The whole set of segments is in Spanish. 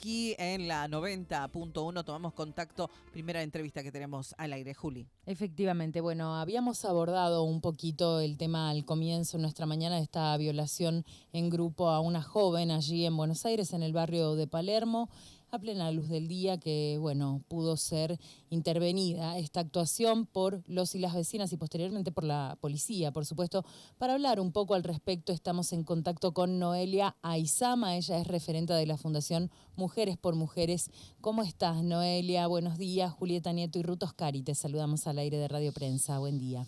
aquí en la 90.1 tomamos contacto, primera entrevista que tenemos al aire. Juli. Efectivamente, bueno, habíamos abordado un poquito el tema al comienzo de nuestra mañana de esta violación en grupo a una joven allí en Buenos Aires, en el barrio de Palermo, a plena luz del día, que, bueno, pudo ser intervenida esta actuación por los y las vecinas y posteriormente por la policía, por supuesto. Para hablar un poco al respecto, estamos en contacto con Noelia Aizama. Ella es referente de la Fundación Mujeres por Mujeres. ¿Cómo estás, Noelia? Buenos días. Julieta Nieto y Ruth Oscari, te saludamos al aire de Radio Prensa. Buen día.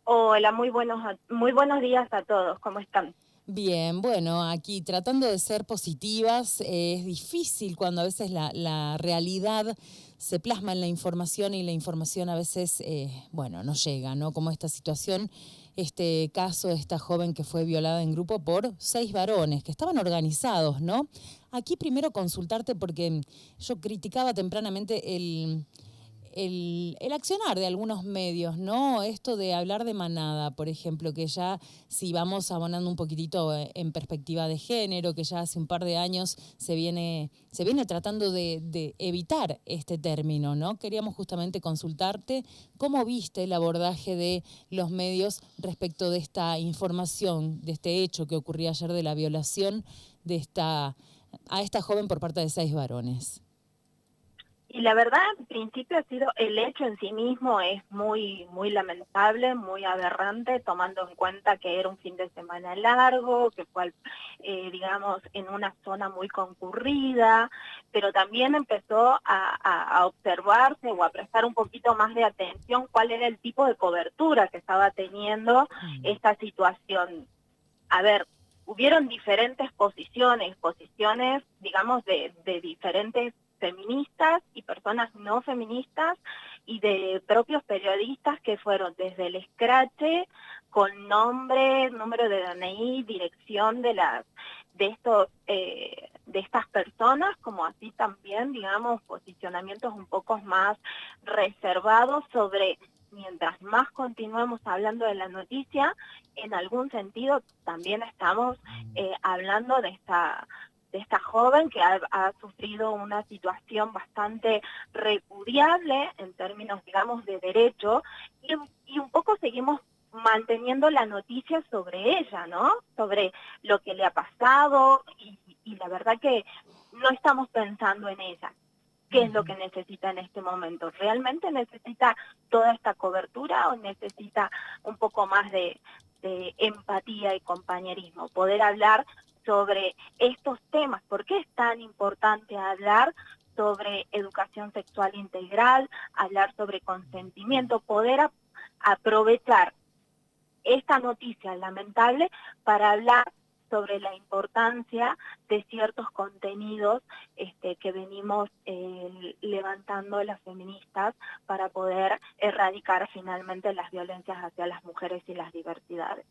Hola, muy buenos días a todos. ¿Cómo están? Bien, bueno, aquí tratando de ser positivas, es difícil cuando a veces la realidad se plasma en la información y la información a veces, no llega, ¿no? Como esta situación, este caso de esta joven que fue violada en grupo por 6 varones que estaban organizados, ¿no? Aquí primero consultarte porque yo criticaba tempranamente el accionar de algunos medios, ¿no? Esto de hablar de manada, por ejemplo, que ya si vamos abonando un poquitito en perspectiva de género, que ya hace un par de años se viene tratando de evitar este término, ¿no? Queríamos justamente consultarte cómo viste el abordaje de los medios respecto de esta información, de este hecho que ocurrió ayer de la violación a esta joven por parte de 6 varones. Y la verdad, en principio ha sido el hecho en sí mismo es muy lamentable, muy aberrante, tomando en cuenta que era un fin de semana largo, que fue, digamos, en una zona muy concurrida, pero también empezó a observarse o a prestar un poquito más de atención cuál era el tipo de cobertura que estaba teniendo esta situación. A ver, hubieron diferentes posiciones, digamos, de diferentes feministas y personas no feministas y de propios periodistas que fueron desde el escrache con nombre, número de DNI, dirección de estas personas, como así también, digamos, posicionamientos un poco más reservados sobre, mientras más continuemos hablando de la noticia, en algún sentido también estamos hablando de esta joven que ha sufrido una situación bastante repudiable en términos, digamos, de derecho, y un poco seguimos manteniendo la noticia sobre ella, ¿no? Sobre lo que le ha pasado, y la verdad que no estamos pensando en ella. ¿Qué es lo que necesita en este momento? ¿Realmente necesita toda esta cobertura o necesita un poco más de empatía y compañerismo? Poder hablar sobre estos temas. ¿Por qué es tan importante hablar sobre educación sexual integral, hablar sobre consentimiento, poder aprovechar esta noticia lamentable para hablar sobre la importancia de ciertos contenidos que venimos levantando las feministas para poder erradicar finalmente las violencias hacia las mujeres y las diversidades?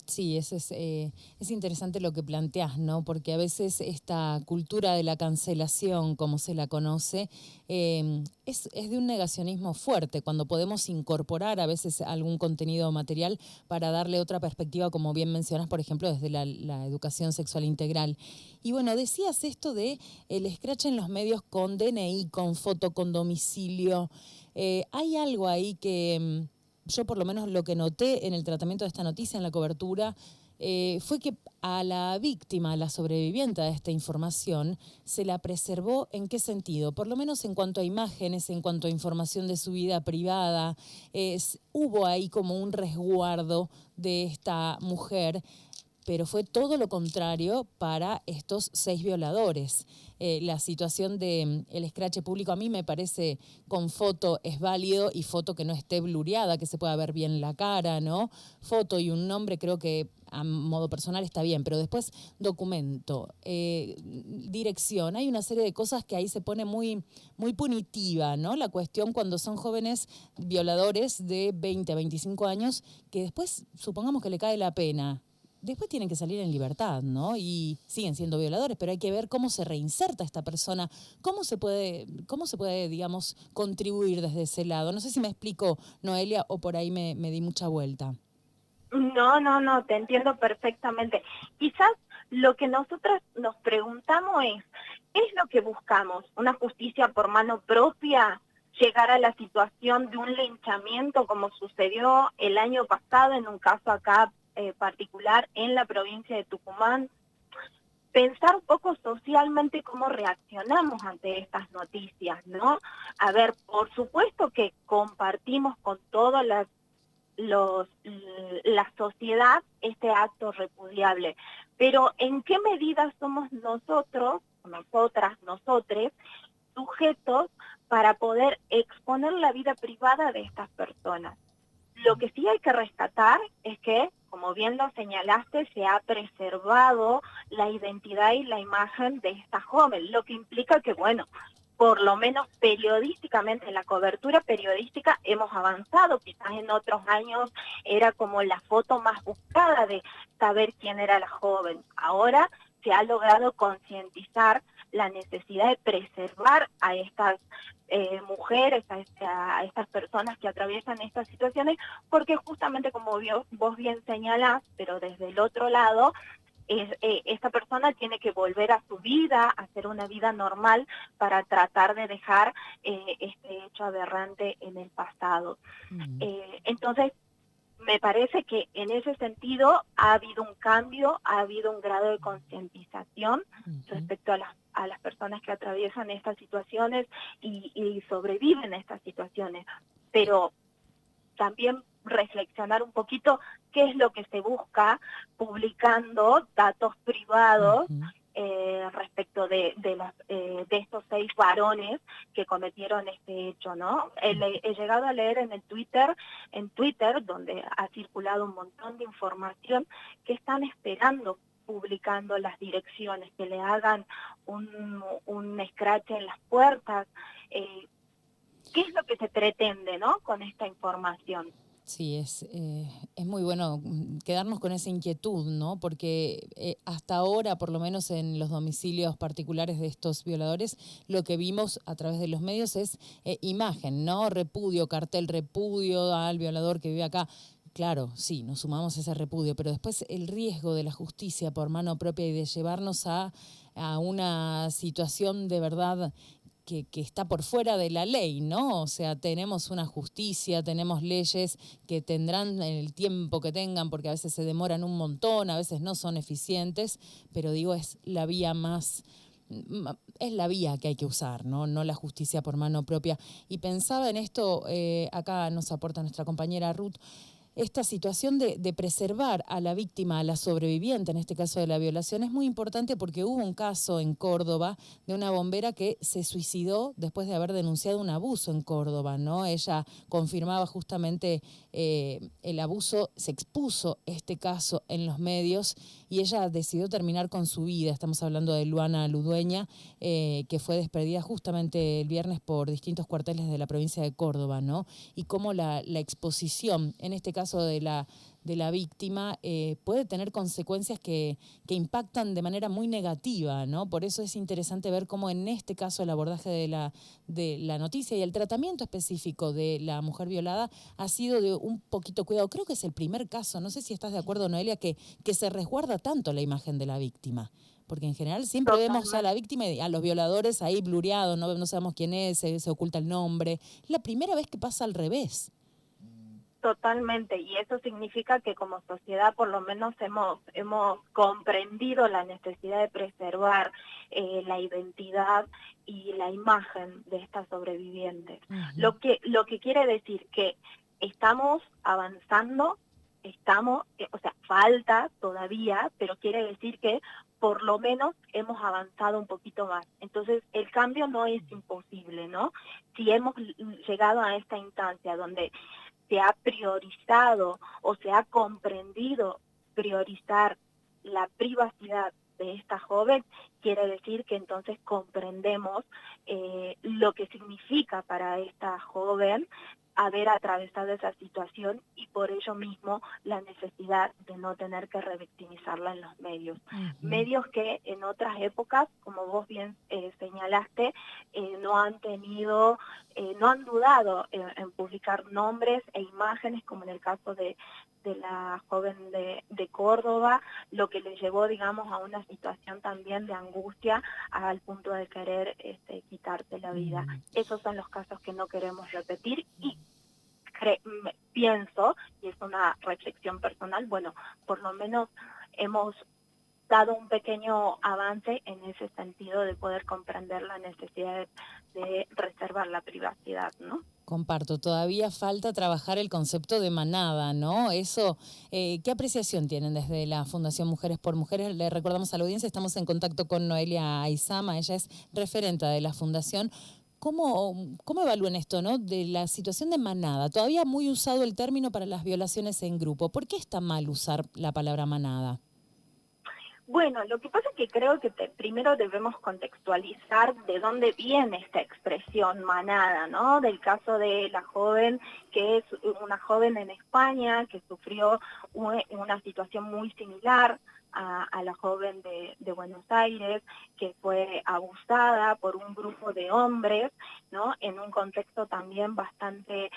Sí, es interesante lo que planteás, ¿no? Porque a veces esta cultura de la cancelación, como se la conoce, es de un negacionismo fuerte, cuando podemos incorporar a veces algún contenido material para darle otra perspectiva, como bien mencionas, por ejemplo, desde la educación sexual integral. Y bueno, decías esto de el escrache en los medios con DNI, con foto, con domicilio. Hay algo ahí que yo por lo menos lo que noté en el tratamiento de esta noticia, en la cobertura, fue que a la víctima, a la sobreviviente de esta información, se la preservó. ¿En qué sentido? Por lo menos en cuanto a imágenes, en cuanto a información de su vida privada, hubo ahí como un resguardo de esta mujer, pero fue todo lo contrario para estos 6 violadores. La situación del escrache público a mí me parece con foto es válido, y foto que no esté blureada, que se pueda ver bien la cara, ¿no? Foto y un nombre creo que a modo personal está bien, pero después documento, dirección, hay una serie de cosas que ahí se pone muy punitiva, ¿no? La cuestión cuando son jóvenes violadores de 20 a 25 años, que después supongamos que le cae la pena. Después tienen que salir en libertad, ¿no? Y siguen siendo violadores, pero hay que ver cómo se reinserta esta persona, cómo se puede, digamos, contribuir desde ese lado. No sé si me explico, Noelia, o por ahí me di mucha vuelta. No, te entiendo perfectamente. Quizás lo que nosotras nos preguntamos es, es lo que buscamos, una justicia por mano propia, llegar a la situación de un linchamiento como sucedió el año pasado en un caso acá particular en la provincia de Tucumán. Pensar un poco socialmente cómo reaccionamos ante estas noticias, ¿no? A ver, por supuesto que compartimos con toda la sociedad este acto repudiable, pero ¿en qué medida somos nosotros, nosotras, nosotres, sujetos para poder exponer la vida privada de estas personas? Lo que sí hay que rescatar es que, como bien lo señalaste, se ha preservado la identidad y la imagen de esta joven, lo que implica que, bueno, por lo menos periodísticamente, en la cobertura periodística hemos avanzado. Quizás en otros años era como la foto más buscada de saber quién era la joven. Ahora se ha logrado concientizar la necesidad de preservar a estas mujeres, a estas personas que atraviesan estas situaciones, porque justamente como vos bien señalás, pero desde el otro lado, esta persona tiene que volver a su vida, a hacer una vida normal para tratar de dejar este hecho aberrante en el pasado. Entonces, me parece que en ese sentido ha habido un cambio, ha habido un grado de concientización respecto a las personas que atraviesan estas situaciones y sobreviven a estas situaciones. Pero también reflexionar un poquito qué es lo que se busca publicando datos privados respecto de estos 6 varones que cometieron este hecho, ¿no? He llegado a leer en Twitter, donde ha circulado un montón de información, que están esperando publicando las direcciones, que le hagan un scratch en las puertas. ¿Qué es lo que se pretende, ¿no?, con esta información? Sí, es muy bueno quedarnos con esa inquietud, ¿no? Porque hasta ahora, por lo menos en los domicilios particulares de estos violadores, lo que vimos a través de los medios es imagen, ¿no? Repudio, cartel repudio al violador que vive acá. Claro, sí, nos sumamos a ese repudio, pero después el riesgo de la justicia por mano propia y de llevarnos a una situación de verdad que está por fuera de la ley, ¿no? O sea, tenemos una justicia, tenemos leyes que tendrán el tiempo que tengan, porque a veces se demoran un montón, a veces no son eficientes, pero digo, es la vía que hay que usar, ¿no? No la justicia por mano propia. Y pensaba en esto, acá nos aporta nuestra compañera Ruth, esta situación de preservar a la víctima, a la sobreviviente, en este caso de la violación, es muy importante porque hubo un caso en Córdoba de una bombera que se suicidó después de haber denunciado un abuso en Córdoba, ¿no? Ella confirmaba justamente el abuso, se expuso este caso en los medios y ella decidió terminar con su vida. Estamos hablando de Luana Ludueña, que fue despedida justamente el viernes por distintos cuarteles de la provincia de Córdoba, ¿no? Y cómo la exposición, en este caso de la víctima, puede tener consecuencias que impactan de manera muy negativa, ¿no? Por eso es interesante ver cómo en este caso el abordaje de la noticia y el tratamiento específico de la mujer violada ha sido de un poquito cuidado. Creo que es el primer caso, no sé si estás de acuerdo, Noelia, que se resguarda tanto la imagen de la víctima. Porque en general siempre vemos a la víctima y a los violadores ahí blureados, no sabemos quién es, se oculta el nombre. Es la primera vez que pasa al revés. Totalmente, y eso significa que como sociedad por lo menos hemos comprendido la necesidad de preservar la identidad y la imagen de estas sobrevivientes. Lo que quiere decir que estamos avanzando, o sea, falta todavía, pero quiere decir que por lo menos hemos avanzado un poquito más. Entonces, el cambio no es imposible, ¿no? Si hemos llegado a esta instancia donde se ha priorizado o se ha comprendido priorizar la privacidad de esta joven, quiere decir que entonces comprendemos lo que significa para esta joven haber atravesado esa situación y por ello mismo la necesidad de no tener que revictimizarla en los medios. Medios que en otras épocas, como vos bien señalaste, no han dudado en publicar nombres e imágenes, como en el caso de la joven de Córdoba, lo que le llevó, digamos, a una situación también de angustia angustia al punto de querer quitarte la vida. Esos son los casos que no queremos repetir y pienso, y es una reflexión personal, bueno, por lo menos hemos dado un pequeño avance en ese sentido de poder comprender la necesidad de reservar la privacidad, ¿no? Comparto, todavía falta trabajar el concepto de manada, ¿no? Eso, ¿qué apreciación tienen desde la Fundación Mujeres por Mujeres? Le recordamos a la audiencia, estamos en contacto con Noelia Aizama, ella es referente de la Fundación. ¿Cómo evalúan esto, no? De la situación de manada, todavía muy usado el término para las violaciones en grupo. ¿Por qué está mal usar la palabra manada? Bueno, lo que pasa es que creo que primero debemos contextualizar de dónde viene esta expresión manada, ¿no? Del caso de la joven, que es una joven en España que sufrió una situación muy similar a la joven de Buenos Aires, que fue abusada por un grupo de hombres, ¿no? En un contexto también bastante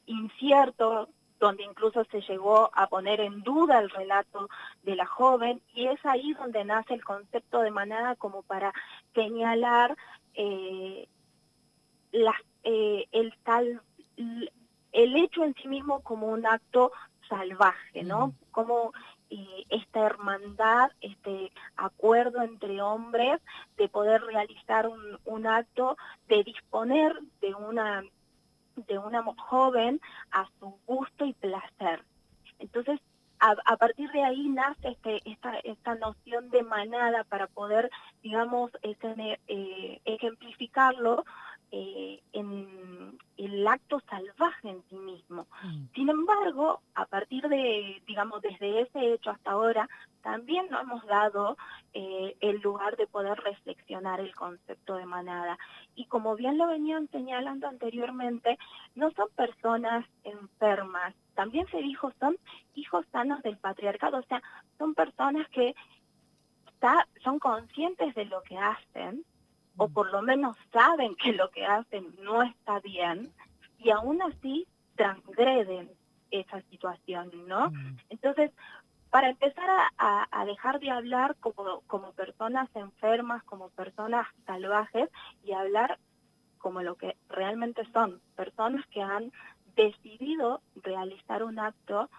incierto, donde incluso se llegó a poner en duda el relato de la joven, y es ahí donde nace el concepto de manada como para señalar el hecho en sí mismo como un acto salvaje, ¿no? Como esta hermandad, este acuerdo entre hombres de poder realizar un acto, de disponer de una joven a su gusto y placer. Entonces, a partir de ahí nace esta noción de manada para poder, digamos, ejemplificarlo en el acto salvaje en sí mismo. Sin embargo, a partir de, digamos, desde ese hecho hasta ahora, también nos hemos dado el lugar de poder reflexionar el concepto de manada. Y como bien lo venían señalando anteriormente, no son personas enfermas, también se dijo, son hijos sanos del patriarcado, o sea, son personas que son conscientes de lo que hacen, o por lo menos saben que lo que hacen no está bien, y aún así transgreden esa situación, ¿no? Entonces, para empezar a dejar de hablar como personas enfermas, como personas salvajes, y hablar como lo que realmente son, personas que han decidido realizar un acto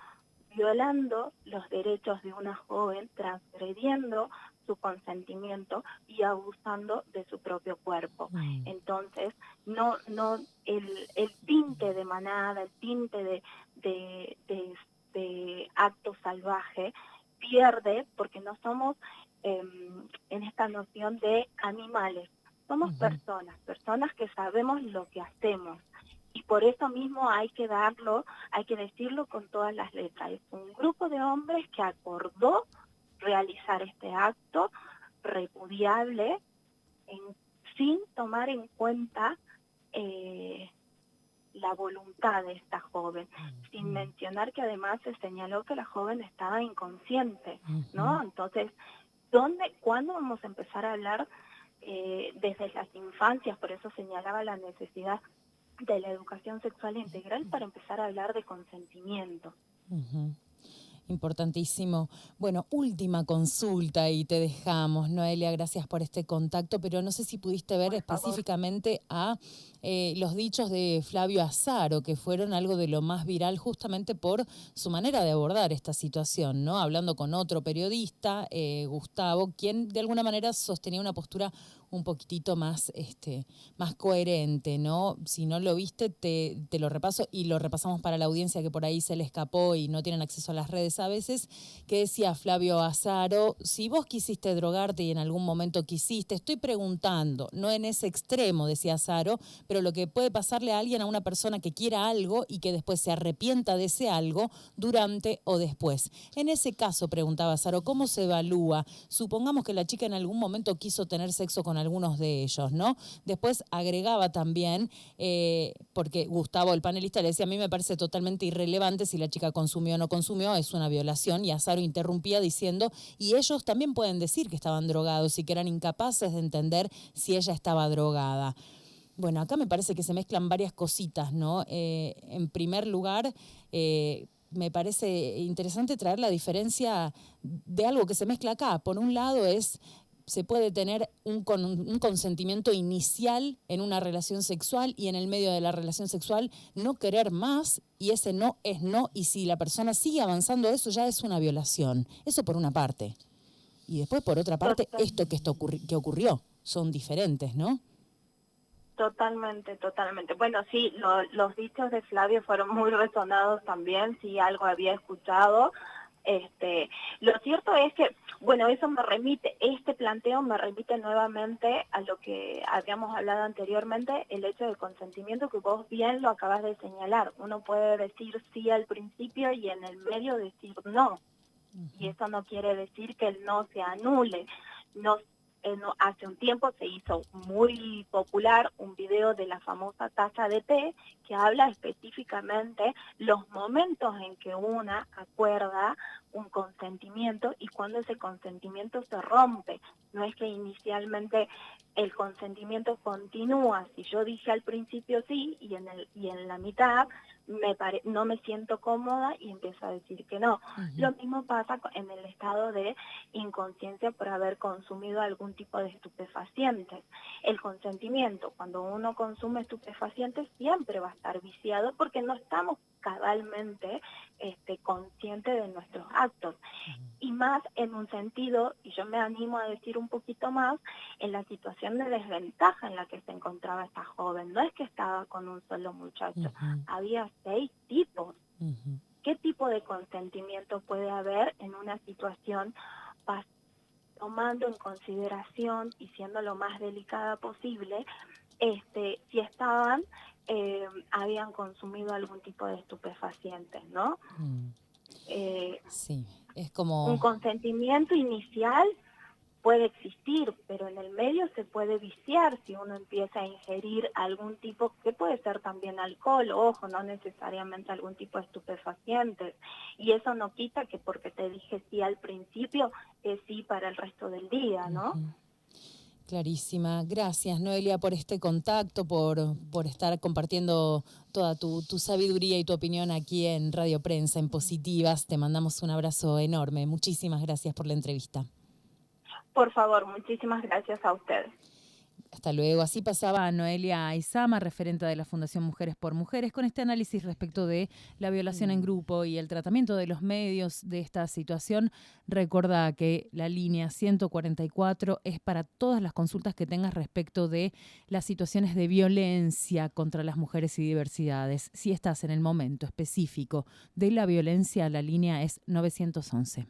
violando los derechos de una joven, transgrediendo su consentimiento y abusando de su propio cuerpo. Entonces, no el tinte de manada, el tinte de acto salvaje pierde porque no somos en esta noción de animales. Somos personas que sabemos lo que hacemos. Y por eso mismo hay que decirlo con todas las letras. Es un grupo de hombres que acordó realizar este acto repudiable sin tomar en cuenta la voluntad de esta joven, sin mencionar que además se señaló que la joven estaba inconsciente, ¿no? Entonces, ¿cuándo vamos a empezar a hablar desde las infancias? Por eso señalaba la necesidad de la educación sexual integral para empezar a hablar de consentimiento. Importantísimo. Bueno, última consulta y te dejamos, Noelia, gracias por este contacto, pero no sé si pudiste ver específicamente a los dichos de Flavio Azaro, que fueron algo de lo más viral justamente por su manera de abordar esta situación, ¿no? Hablando con otro periodista, Gustavo, quien de alguna manera sostenía una postura un poquitito más, más coherente, ¿no? Si no lo viste, te lo repaso y lo repasamos para la audiencia que por ahí se le escapó y no tienen acceso a las redes a veces, que decía Flavio Azaro: si vos quisiste drogarte y en algún momento quisiste, estoy preguntando, no en ese extremo, decía Azaro, pero lo que puede pasarle a alguien, a una persona que quiera algo y que después se arrepienta de ese algo durante o después. En ese caso, preguntaba Azaro, ¿cómo se evalúa? Supongamos que la chica en algún momento quiso tener sexo con algunos de ellos, ¿no? Después agregaba también, porque Gustavo, el panelista, le decía: a mí me parece totalmente irrelevante si la chica consumió o no consumió, es una violación, y Azaro interrumpía diciendo: y ellos también pueden decir que estaban drogados y que eran incapaces de entender si ella estaba drogada. Bueno, acá me parece que se mezclan varias cositas, ¿no? En primer lugar, me parece interesante traer la diferencia de algo que se mezcla acá. Por un lado se puede tener un consentimiento inicial en una relación sexual y en el medio de la relación sexual no querer más, y ese no es no, y si la persona sigue avanzando eso ya es una violación. Eso por una parte. Y después por otra parte esto que ocurrió. Son diferentes, ¿no? Totalmente, totalmente. Bueno, sí, los dichos de Flavio fueron muy resonados también, sí, algo había escuchado. Lo cierto es que, bueno, este planteo me remite nuevamente a lo que habíamos hablado anteriormente, el hecho del consentimiento, que vos bien lo acabas de señalar. Uno puede decir sí al principio y en el medio decir no. Y eso no quiere decir que el no se anule. Hace un tiempo se hizo muy popular un video de la famosa taza de té que habla específicamente los momentos en que una acuerda un consentimiento y cuando ese consentimiento se rompe. No es que inicialmente el consentimiento continúa. Si yo dije al principio sí y en la mitad no me siento cómoda y empiezo a decir que no. Lo mismo pasa en el estado de inconsciencia por haber consumido algún tipo de estupefacientes. El consentimiento, cuando uno consume estupefacientes, siempre va a estar viciado porque no estamos cabalmente conscientes de nuestros actos. Y más en un sentido, y yo me animo a decir un poquito más, en la situación de desventaja en la que se encontraba esta joven. No es que estaba con un solo muchacho, había 6 tipos. ¿Qué tipo de consentimiento puede haber en una situación tomando en consideración y siendo lo más delicada posible, si habían consumido algún tipo de estupefacientes, ¿no? Sí, es como... Un consentimiento inicial puede existir, pero en el medio se puede viciar si uno empieza a ingerir algún tipo, que puede ser también alcohol, ojo, no necesariamente algún tipo de estupefacientes. Y eso no quita que porque te dije sí al principio, es sí para el resto del día, ¿no? Clarísima. Gracias, Noelia, por este contacto, por estar compartiendo toda tu sabiduría y tu opinión aquí en Radio Prensa, en Positivas. Te mandamos un abrazo enorme. Muchísimas gracias por la entrevista. Por favor, muchísimas gracias a ustedes. Hasta luego. Así pasaba Noelia Aizama, referente de la Fundación Mujeres por Mujeres, con este análisis respecto de la violación en grupo y el tratamiento de los medios de esta situación. Recuerda que la línea 144 es para todas las consultas que tengas respecto de las situaciones de violencia contra las mujeres y diversidades. Si estás en el momento específico de la violencia, la línea es 911.